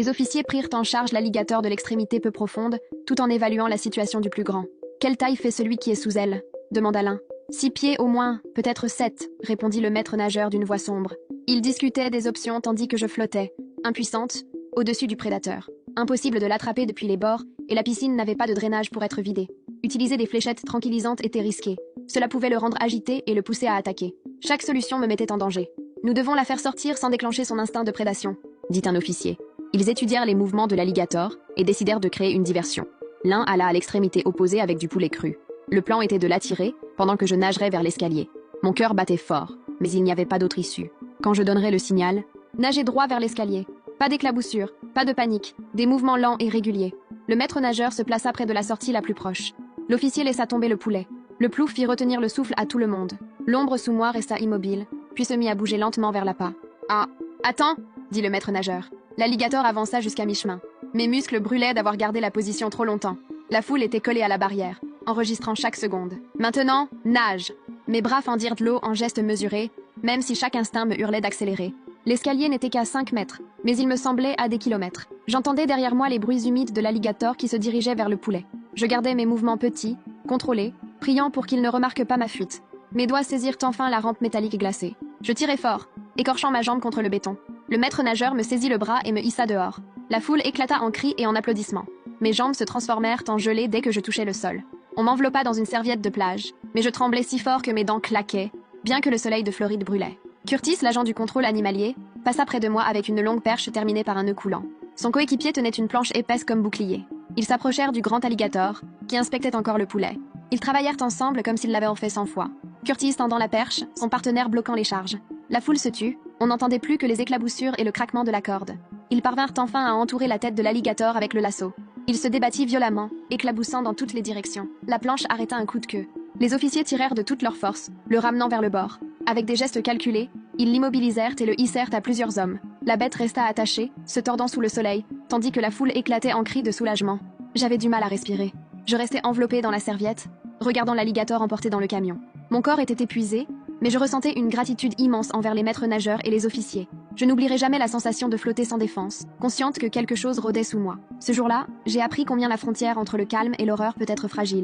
Les officiers prirent en charge l'alligator de l'extrémité peu profonde, tout en évaluant la situation du plus grand. « Quelle taille fait celui qui est sous elle ?» demanda l'un. « 6 pieds au moins, peut-être 7, répondit le maître nageur d'une voix sombre. Il discutait des options tandis que je flottais, impuissante, au-dessus du prédateur. Impossible de l'attraper depuis les bords, et la piscine n'avait pas de drainage pour être vidée. Utiliser des fléchettes tranquillisantes était risqué. Cela pouvait le rendre agité et le pousser à attaquer. Chaque solution me mettait en danger. Nous devons la faire sortir sans déclencher son instinct de prédation, dit un officier. Ils étudièrent les mouvements de l'alligator et décidèrent de créer une diversion. L'un alla à l'extrémité opposée avec du poulet cru. Le plan était de l'attirer, pendant que je nagerais vers l'escalier. Mon cœur battait fort, mais il n'y avait pas d'autre issue. Quand je donnerais le signal, nager droit vers l'escalier. Pas d'éclaboussure, pas de panique, des mouvements lents et réguliers. Le maître nageur se plaça près de la sortie la plus proche. L'officier laissa tomber le poulet. Le plouf fit retenir le souffle à tout le monde. L'ombre sous moi resta immobile, puis se mit à bouger lentement vers l'appât. « Ah, attends !» dit le maître nageur. L'alligator avança jusqu'à mi-chemin. Mes muscles brûlaient d'avoir gardé la position trop longtemps. La foule était collée à la barrière, enregistrant chaque seconde. « Maintenant, nage !» Mes bras fendirent l'eau en gestes mesurés, même si chaque instinct me hurlait d'accélérer. L'escalier n'était qu'à 5 mètres, mais il me semblait à des kilomètres. J'entendais derrière moi les bruits humides de l'alligator qui se dirigeait vers le poulet. Je gardais mes mouvements petits, contrôlés, priant pour qu'il ne remarque pas ma fuite. Mes doigts saisirent enfin la rampe métallique glacée. Je tirai fort, écorchant ma jambe contre le béton. Le maître nageur me saisit le bras et me hissa dehors. La foule éclata en cris et en applaudissements. Mes jambes se transformèrent en gelée dès que je touchais le sol. On m'enveloppa dans une serviette de plage, mais je tremblais si fort que mes dents claquaient, bien que le soleil de Floride brûlait. Curtis, l'agent du contrôle animalier, passa près de moi avec une longue perche terminée par un nœud coulant. Son coéquipier tenait une planche épaisse comme bouclier. Ils s'approchèrent du grand alligator, qui inspectait encore le poulet. Ils travaillèrent ensemble comme s'ils l'avaient fait 100 fois. Curtis tendant la perche, son partenaire bloquant les charges. La foule se tut, on n'entendait plus que les éclaboussures et le craquement de la corde. Ils parvinrent enfin à entourer la tête de l'alligator avec le lasso. Il se débattit violemment, éclaboussant dans toutes les directions. La planche arrêta un coup de queue. Les officiers tirèrent de toute leur force, le ramenant vers le bord. Avec des gestes calculés, ils l'immobilisèrent et le hissèrent à plusieurs hommes. La bête resta attachée, se tordant sous le soleil, tandis que la foule éclatait en cris de soulagement. J'avais du mal à respirer. Je restais enveloppée dans la serviette, regardant l'alligator emporté dans le camion. Mon corps était épuisé, mais je ressentais une gratitude immense envers les maîtres nageurs et les officiers. Je n'oublierai jamais la sensation de flotter sans défense, consciente que quelque chose rôdait sous moi. Ce jour-là, j'ai appris combien la frontière entre le calme et l'horreur peut être fragile.